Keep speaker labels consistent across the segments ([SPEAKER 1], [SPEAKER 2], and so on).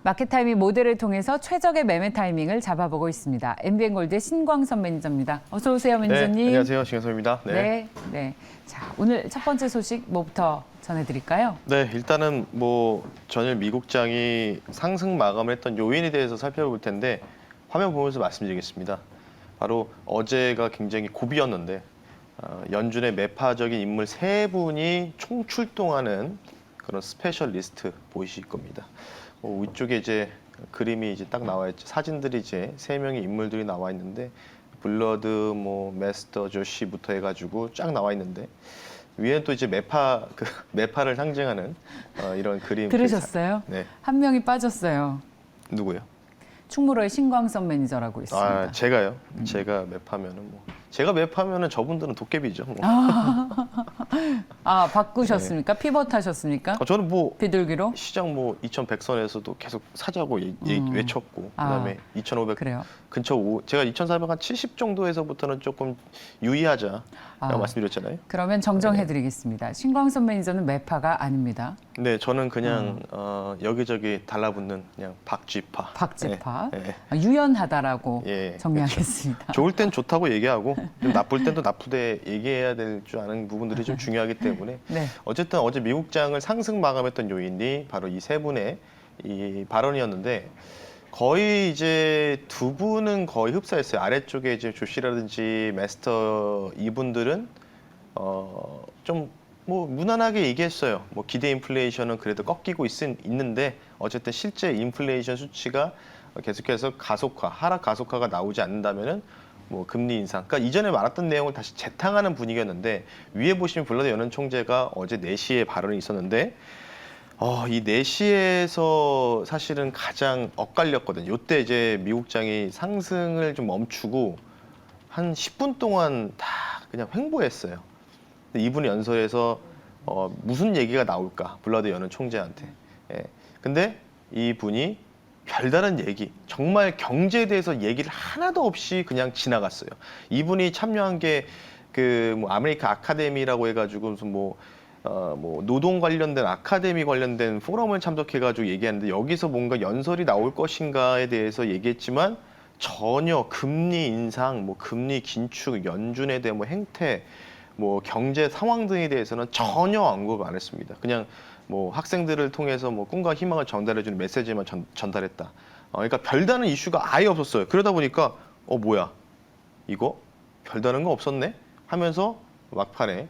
[SPEAKER 1] 마켓 타이밍 모델을 통해서 최적의 매매 타이밍을 잡아보고 있습니다. MBN골드의 신광선 매니저입니다. 어서 오세요, 매니저님.
[SPEAKER 2] 네, 안녕하세요. 신광선입니다.
[SPEAKER 1] 네. 자, 오늘 첫 번째 소식 뭐부터 전해드릴까요?
[SPEAKER 2] 네, 일단은 전일 미국장이 상승 마감을 했던 요인에 대해서 살펴볼 텐데 화면 보면서 말씀드리겠습니다. 바로 어제가 굉장히 고비였는데 연준의 매파적인 인물 세 분이 총출동하는 그런 스페셜리스트 보이실 겁니다. 위쪽에 이제 그림이 이제 딱 나와 있죠. 사진들이 이제 세 명의 인물들이 나와 있는데 블러드, 메스터, 조시부터 해가지고 쫙 나와 있는데 위에는 또 이제 매파를 상징하는 이런 그림.
[SPEAKER 1] 들으셨어요?
[SPEAKER 2] 네.
[SPEAKER 1] 한 명이 빠졌어요.
[SPEAKER 2] 누구요?
[SPEAKER 1] 충무로의 신광선 매니저라고 있습니다.
[SPEAKER 2] 제가요? 제가 제가 맵하면은 저분들은 도깨비죠.
[SPEAKER 1] 바꾸셨습니까? 피벗하셨습니까?
[SPEAKER 2] 저는
[SPEAKER 1] 비둘기로?
[SPEAKER 2] 시장 2100선에서도 계속 사자고 외쳤고 그다음에 2500
[SPEAKER 1] 그래요?
[SPEAKER 2] 근처 제가 2470 정도에서부터는 조금 유의하자라고 말씀드렸잖아요.
[SPEAKER 1] 그러면 정정해드리겠습니다. 신광선 매니저는 매파가 아닙니다.
[SPEAKER 2] 네, 저는 그냥 여기저기 달라붙는 그냥 박쥐파.
[SPEAKER 1] 박쥐파.
[SPEAKER 2] 네.
[SPEAKER 1] 유연하다라고
[SPEAKER 2] 예,
[SPEAKER 1] 정리하겠습니다.
[SPEAKER 2] 그렇죠. 좋을 땐 좋다고 얘기하고 좀 나쁠 땐 또 나쁘대 얘기해야 될 줄 아는 부분들이 좀 중요하기 때문에
[SPEAKER 1] 네.
[SPEAKER 2] 어쨌든 어제 미국장을 상승 마감했던 요인이 바로 이 세 분의 이 발언이었는데 거의 이제 두 분은 거의 흡사했어요. 아래쪽에 이제 조시라든지 메스터 이분들은 좀 무난하게 얘기했어요. 기대 인플레이션은 그래도 꺾이고 있는데 어쨌든 실제 인플레이션 수치가 계속해서 하락 가속화가 나오지 않는다면은 금리 인상. 그러니까 이전에 말했던 내용을 다시 재탕하는 분위기였는데 위에 보시면 블러드 연은 총재가 어제 4시에 발언이 있었는데 이 4시에서 사실은 가장 엇갈렸거든요. 이때 이제 미국장이 상승을 좀 멈추고 한 10분 동안 다 그냥 횡보했어요. 이분이 연설에서 무슨 얘기가 나올까? 블러드 연은 총재한테. 예. 근데 이분이 별다른 얘기, 정말 경제에 대해서 얘기를 하나도 없이 그냥 지나갔어요. 이분이 참여한 게 아메리카 아카데미라고 해가지고 무슨 노동 관련된 아카데미 관련된 포럼을 참석해가지고 얘기하는데 여기서 뭔가 연설이 나올 것인가에 대해서 얘기했지만 전혀 금리 인상, 금리 긴축, 연준에 대한 행태, 경제 상황 등에 대해서는 전혀 언급 안 했습니다. 그냥 학생들을 통해서 꿈과 희망을 전달해주는 메시지만 전달했다. 그러니까 별다른 이슈가 아예 없었어요. 그러다 보니까 뭐야 이거 별다른 거 없었네 하면서 막판에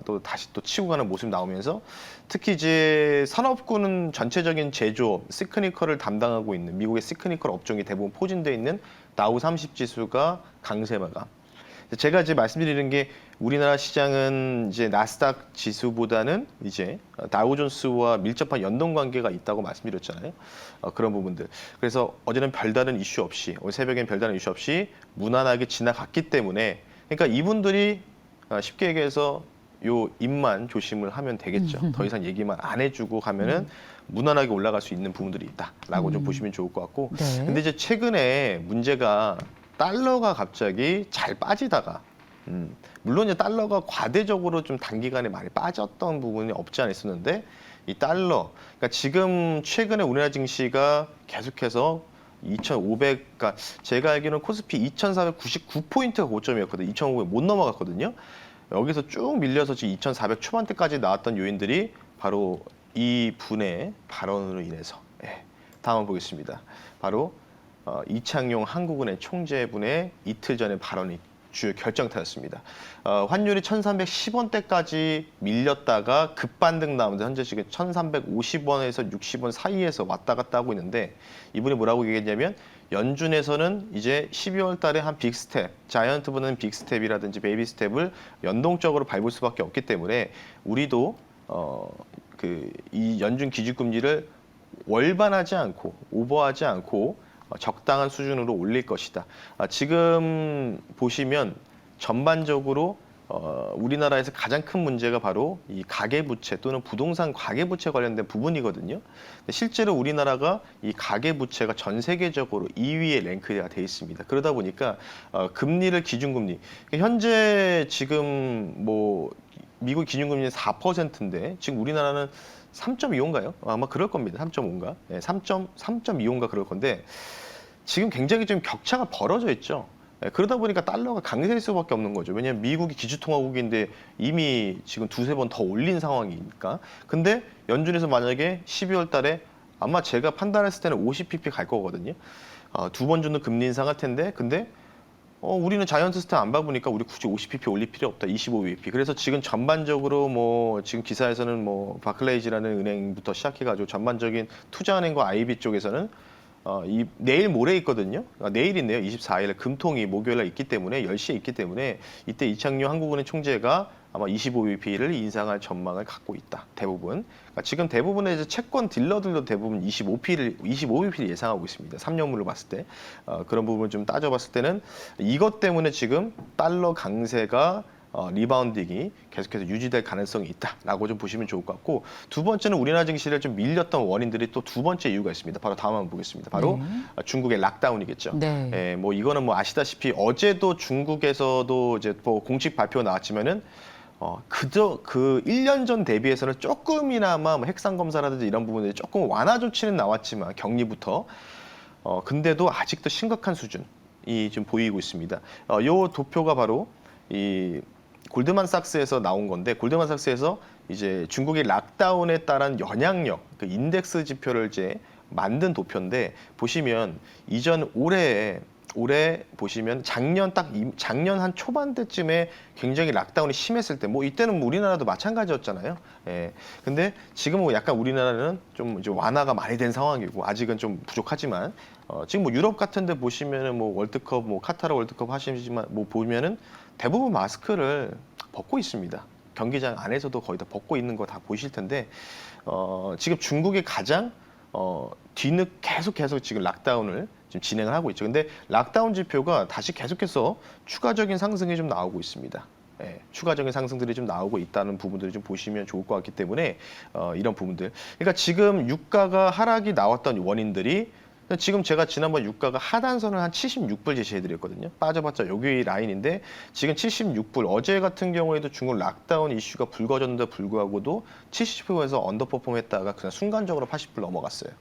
[SPEAKER 2] 또 다시 또 치고 가는 모습이 나오면서 특히 이제 산업군은 전체적인 제조업, 시크니컬을 담당하고 있는 미국의 시크니컬 업종이 대부분 포진되어 있는 다우 30 지수가 강세 마감. 제가 이제 말씀드리는 게 우리나라 시장은 이제 나스닥 지수보다는 이제 다우존스와 밀접한 연동 관계가 있다고 말씀드렸잖아요. 그런 부분들. 그래서 어제는 별다른 이슈 없이, 오늘 새벽엔 별다른 이슈 없이 무난하게 지나갔기 때문에 그러니까 이분들이 쉽게 얘기해서 요 입만 조심을 하면 되겠죠. 더 이상 얘기만 안 해주고 가면은 무난하게 올라갈 수 있는 부분들이 있다라고 좀 보시면 좋을 것 같고.
[SPEAKER 1] 네.
[SPEAKER 2] 근데 이제 최근에 문제가 달러가 갑자기 잘 빠지다가 물론 이제 달러가 과대적으로 좀 단기간에 많이 빠졌던 부분이 없지 않아 있었는데 이 달러, 그러니까 지금 최근에 우리나라 증시가 계속해서 2,500, 그러니까 제가 알기로는 코스피 2,499포인트가 고점이었거든요. 2,500 못 넘어갔거든요. 여기서 쭉 밀려서 지금 2,400 초반대까지 나왔던 요인들이 바로 이 분의 발언으로 인해서. 다음 보겠습니다. 바로 이창용 한국은행 총재분의 이틀 전에 발언이 주요 결정타였습니다. 환율이 1,310원대까지 밀렸다가 급반등 나오면서 현재 지금 1,350원에서 60원 사이에서 왔다 갔다 하고 있는데 이분이 뭐라고 얘기했냐면 연준에서는 이제 12월 달에 한 빅스텝, 자이언트보다는 빅스텝이라든지 베이비 스텝을 연동적으로 밟을 수밖에 없기 때문에 우리도 이 연준 기준금리를 월반하지 않고 오버하지 않고 적당한 수준으로 올릴 것이다. 지금 보시면 전반적으로 우리나라에서 가장 큰 문제가 바로 이 가계부채 또는 부동산 가계부채 관련된 부분이거든요. 실제로 우리나라가 이 가계부채가 전 세계적으로 2위에 랭크가 돼 있습니다. 그러다 보니까 금리를 기준금리, 현재 지금 미국 기준금리는 4%인데 지금 우리나라는 3.25인가요? 아마 그럴 겁니다. 3.5인가? 네, 3.25인가 그럴 건데 지금 굉장히 좀 격차가 벌어져 있죠. 네, 그러다 보니까 달러가 강세일 수밖에 없는 거죠. 왜냐하면 미국이 기주통화국인데 이미 지금 두세 번 더 올린 상황이니까. 근데 연준에서 만약에 12월 달에 아마 제가 판단했을 때는 50pp 갈 거거든요. 두 번 정도 금리 인상할 텐데 근데 우리는 자이언트 스텝 안 밟으니까 우리 굳이 50pp 올릴 필요 없다. 25bp. 그래서 지금 전반적으로 뭐 지금 기사에서는 뭐 바클레이즈라는 은행부터 시작해가지고 전반적인 투자은행과 IB 쪽에서는 이 내일 모레 있거든요. 내일 있네요. 24일 금통이 목요일에 있기 때문에 10시에 있기 때문에 이때 이창용 한국은행 총재가 아마 25bp를 인상할 전망을 갖고 있다. 대부분. 그러니까 지금 대부분의 이제 채권 딜러들도 대부분 25bp를 예상하고 있습니다. 3년물로 봤을 때. 그런 부분을 좀 따져봤을 때는 이것 때문에 지금 달러 강세가 리바운딩이 계속해서 유지될 가능성이 있다라고 좀 보시면 좋을 것 같고 두 번째는 우리나라 증시를 좀 밀렸던 원인들이 또 두 번째 이유가 있습니다. 바로 다음 한번 보겠습니다. 바로 중국의 락다운이겠죠.
[SPEAKER 1] 네.
[SPEAKER 2] 예, 뭐 이거는 뭐 아시다시피 어제도 중국에서도 이제 뭐 공식 발표가 나왔지만은 그저 그 1년 전 대비해서는 조금이나마 뭐 핵산 검사라든지 이런 부분들이 조금 완화 조치는 나왔지만 격리부터 근데도 아직도 심각한 수준이 좀 보이고 있습니다. 요 도표가 바로 이 골드만삭스에서 나온 건데 골드만삭스에서 이제 중국의 락다운에 따른 영향력, 그 인덱스 지표를 이제 만든 도표인데 보시면 이전 올해 보시면 작년 한 초반 때쯤에 굉장히 락다운이 심했을 때 뭐 이때는 뭐 우리나라도 마찬가지였잖아요. 예. 근데 지금은 약간 우리나라는 좀 이제 완화가 많이 된 상황이고 아직은 좀 부족하지만 지금 뭐 유럽 같은 데 보시면은 뭐 월드컵 뭐 카타르 월드컵 하시지만 뭐 보면은 대부분 마스크를 벗고 있습니다. 경기장 안에서도 거의 다 벗고 있는 거 다 보이실 텐데 지금 중국이 가장 계속 지금 락다운을 지금 진행을 하고 있죠. 근데 락다운 지표가 다시 계속해서 추가적인 상승이 좀 나오고 있습니다. 예, 추가적인 상승들이 좀 나오고 있다는 부분들을 좀 보시면 좋을 것 같기 때문에 이런 부분들. 그러니까 지금 유가가 하락이 나왔던 원인들이 지금 제가 지난번 유가가 하단선을 한 76불 제시해드렸거든요. 빠져봤자 여기 라인인데 지금 76불. 어제 같은 경우에도 중국 락다운 이슈가 불거졌는데 불구하고도 70불에서 언더퍼폼했다가 그냥 순간적으로 80불 넘어갔어요.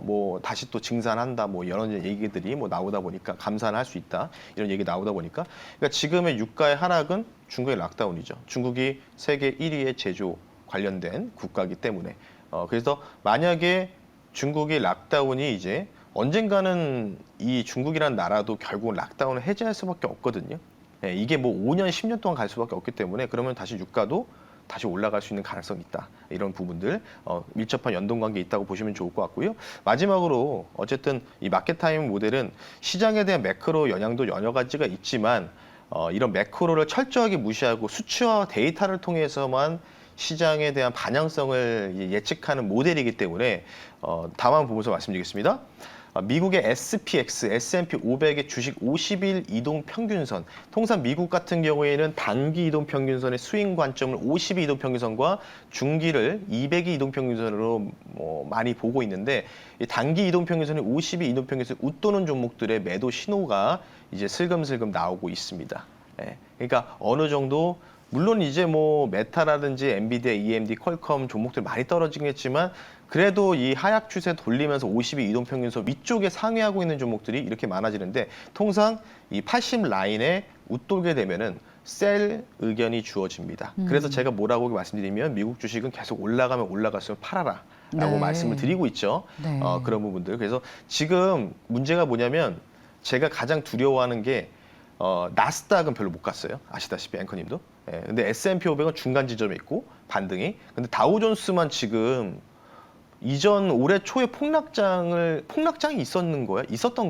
[SPEAKER 2] 뭐 다시 또 증산한다 뭐 이런 얘기들이 뭐 나오다 보니까 감산할 수 있다 이런 얘기 나오다 보니까 그러니까 지금의 유가의 하락은 중국의 락다운이죠. 중국이 세계 1위의 제조 관련된 국가이기 때문에 그래서 만약에 중국의 락다운이 이제 언젠가는 이 중국이라는 나라도 결국은 락다운을 해제할 수밖에 없거든요. 예, 이게 뭐 5년, 10년 동안 갈 수밖에 없기 때문에 그러면 다시 유가도 다시 올라갈 수 있는 가능성이 있다. 이런 부분들 밀접한 연동관계 있다고 보시면 좋을 것 같고요. 마지막으로 어쨌든 이 마켓 타임 모델은 시장에 대한 매크로 영향도 여러 가지가 있지만 이런 매크로를 철저하게 무시하고 수치와 데이터를 통해서만 시장에 대한 반영성을 예측하는 모델이기 때문에 다음 한번 보면서 말씀드리겠습니다. 미국의 SPX, S&P 500의 주식 50일 이동 평균선. 통상 미국 같은 경우에는 단기 이동 평균선의 스윙 관점을 50일 이동 평균선과 중기를 200일 이동 평균선으로 많이 보고 있는데 이 단기 이동 평균선의 50일 이동 평균선 웃도는 종목들의 매도 신호가 이제 슬금슬금 나오고 있습니다. 예, 그러니까 어느 정도 물론 이제 뭐 메타라든지 엔비디아, EMD, 퀄컴 종목들 많이 떨어지겠지만 그래도 이 하락 추세 돌리면서 50일 이동평균선 위쪽에 상회하고 있는 종목들이 이렇게 많아지는데 통상 이 80 라인에 웃돌게 되면은 셀 의견이 주어집니다. 그래서 제가 뭐라고 말씀드리면 미국 주식은 계속 올라가면 올라갈수록 팔아라. 라고
[SPEAKER 1] 네.
[SPEAKER 2] 말씀을 드리고 있죠.
[SPEAKER 1] 네.
[SPEAKER 2] 그런 부분들. 그래서 지금 문제가 뭐냐면 제가 가장 두려워하는 게 나스닥은 별로 못 갔어요. 아시다시피 앵커님도. 예, 근데 S&P 500은 중간 지점에 있고 반등이. 근데 다우존스만 지금 이전 올해 초에 폭락장이 있었던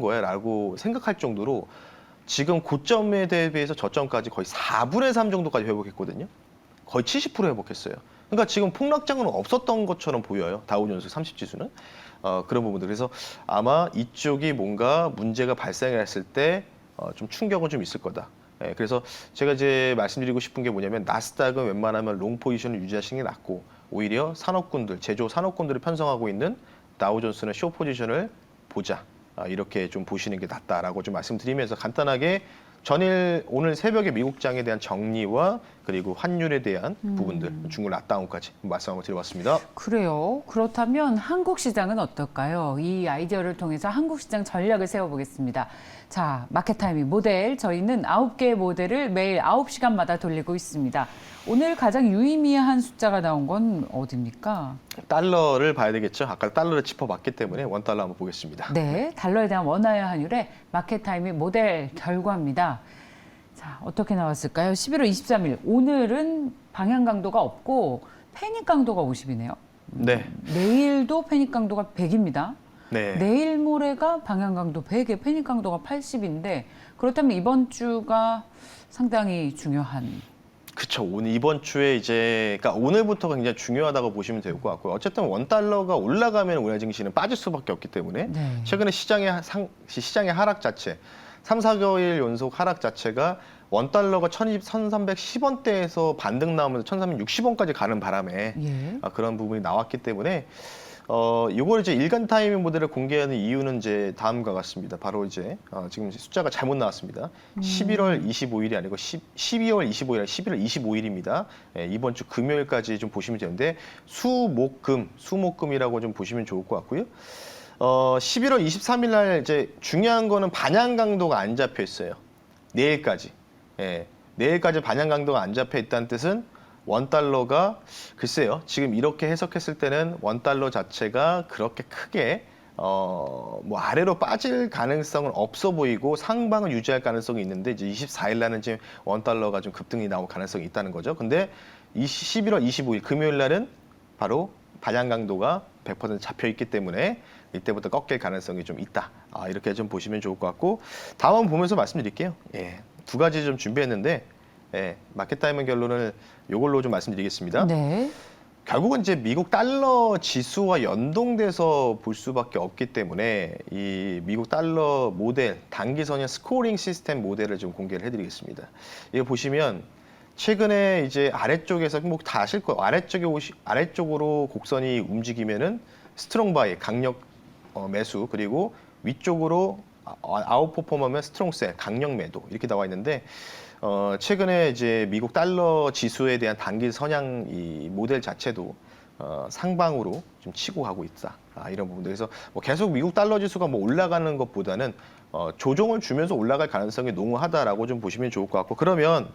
[SPEAKER 2] 거야라고 생각할 정도로 지금 고점에 대비해서 저점까지 거의 4분의 3 정도까지 회복했거든요. 거의 70% 회복했어요. 그러니까 지금 폭락장은 없었던 것처럼 보여요. 다우존스 30지수는. 그런 부분들. 그래서 아마 이쪽이 뭔가 문제가 발생했을 때 좀 충격은 좀 있을 거다. 예, 그래서 제가 이제 말씀드리고 싶은 게 뭐냐면 나스닥은 웬만하면 롱 포지션을 유지하시는 게 낫고 오히려 산업군들, 제조 산업군들을 편성하고 있는 다우존스는 쇼 포지션을 보자. 이렇게 좀 보시는 게 낫다라고 좀 말씀드리면서 간단하게 오늘 새벽에 미국장에 대한 정리와 그리고 환율에 대한 부분들, 중국 락다운까지 말씀 한번 드려봤습니다.
[SPEAKER 1] 그래요. 그렇다면 한국 시장은 어떨까요? 이 아이디어를 통해서 한국 시장 전략을 세워보겠습니다. 자, 마켓 타이밍 모델. 저희는 9개의 모델을 매일 9시간마다 돌리고 있습니다. 오늘 가장 유의미한 숫자가 나온 건 어디입니까?
[SPEAKER 2] 달러를 봐야 되겠죠. 아까 달러를 짚어봤기 때문에 원달러 한번 보겠습니다.
[SPEAKER 1] 네, 달러에 대한 원화의 환율의 마켓 타이밍 모델 결과입니다. 자, 어떻게 나왔을까요? 11월 23일. 오늘은 방향 강도가 없고 패닉 강도가 50이네요.
[SPEAKER 2] 네.
[SPEAKER 1] 내일도 패닉 강도가 100입니다.
[SPEAKER 2] 네.
[SPEAKER 1] 내일 모레가 방향 강도 100에 패닉 강도가 80인데 그렇다면 이번 주가 상당히 중요한.
[SPEAKER 2] 그쵸. 오늘 이번 주에 이제, 그러니까 오늘부터가 굉장히 중요하다고 보시면 될 것 같고요. 어쨌든 원달러가 올라가면 우리 증시는 빠질 수밖에 없기 때문에
[SPEAKER 1] 네.
[SPEAKER 2] 최근에 시장의 하락 자체, 3, 4개월 연속 하락 자체가 원달러가 1310원대에서 반등 나오면서 1360원까지 가는 바람에
[SPEAKER 1] 예.
[SPEAKER 2] 그런 부분이 나왔기 때문에 이걸 이제 일간 타이밍 모델을 공개하는 이유는 이제 다음과 같습니다. 바로 이제 지금 숫자가 잘못 나왔습니다. 11월 25일이 아니고 12월 25일, 아니라 11월 25일입니다. 예, 이번 주 금요일까지 좀 보시면 되는데 수목금이라고 좀 보시면 좋을 것 같고요. 11월 23일 날 이제 중요한 거는 반향 강도가 안 잡혀 있어요. 내일까지. 예, 내일까지 반향 강도가 안 잡혀 있다는 뜻은 원달러가 글쎄요. 지금 이렇게 해석했을 때는 원달러 자체가 그렇게 크게 뭐 아래로 빠질 가능성은 없어 보이고 상방을 유지할 가능성이 있는데 이제 24일 날은 지금 원달러가 좀 급등이 나올 가능성이 있다는 거죠. 근데 11월 25일 금요일 날은 바로 반향 강도가 100% 잡혀 있기 때문에 이때부터 꺾일 가능성이 좀 있다. 이렇게 좀 보시면 좋을 것 같고 다음 보면서 말씀드릴게요. 예, 두 가지 좀 준비했는데 예, 마켓 타이밍 결론을 이걸로 좀 말씀드리겠습니다.
[SPEAKER 1] 네.
[SPEAKER 2] 결국은 이제 미국 달러 지수와 연동돼서 볼 수밖에 없기 때문에 이 미국 달러 모델 단기선의 스코어링 시스템 모델을 좀 공개를 해드리겠습니다. 이거 보시면 최근에 이제 아래쪽에서 뭐 다 아실 거예요. 아래쪽으로 곡선이 움직이면은 스트롱 바이 강력 매수 그리고 위쪽으로 아웃퍼폼하면 스트롱 셀 강력 매도 이렇게 나와 있는데 최근에 이제 미국 달러 지수에 대한 단기 선양 이 모델 자체도 상방으로 좀 치고 가고 있다. 이런 부분들. 그래서 뭐 계속 미국 달러 지수가 뭐 올라가는 것보다는 조정을 주면서 올라갈 가능성이 농후하다라고 좀 보시면 좋을 것 같고 그러면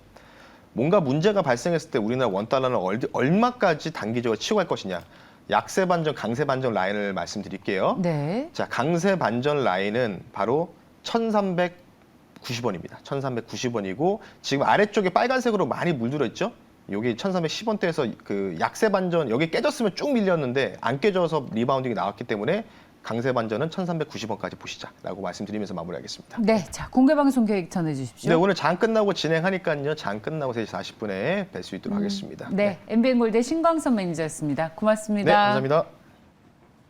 [SPEAKER 2] 뭔가 문제가 발생했을 때 우리나라 원달러는 얼마까지 단기적으로 치고 갈 것이냐. 약세 반전, 강세 반전 라인을 말씀드릴게요.
[SPEAKER 1] 네.
[SPEAKER 2] 자, 강세 반전 라인은 바로 1390원입니다. 1390원이고 지금 아래쪽에 빨간색으로 많이 물들어 있죠? 여기 1310원대에서 그 약세 반전 여기 깨졌으면 쭉 밀렸는데 안 깨져서 리바운딩이 나왔기 때문에 강세 반전은 1390원까지 보시자라고 말씀드리면서 마무리하겠습니다.
[SPEAKER 1] 네. 자, 공개 방송 계획 전해 주십시오.
[SPEAKER 2] 네, 오늘 장 끝나고 진행하니까요. 장 끝나고 3시 40분에 뵐 수 있도록 하겠습니다.
[SPEAKER 1] 네. MBN 골드 신광선 매니저였습니다. 고맙습니다.
[SPEAKER 2] 네, 감사합니다.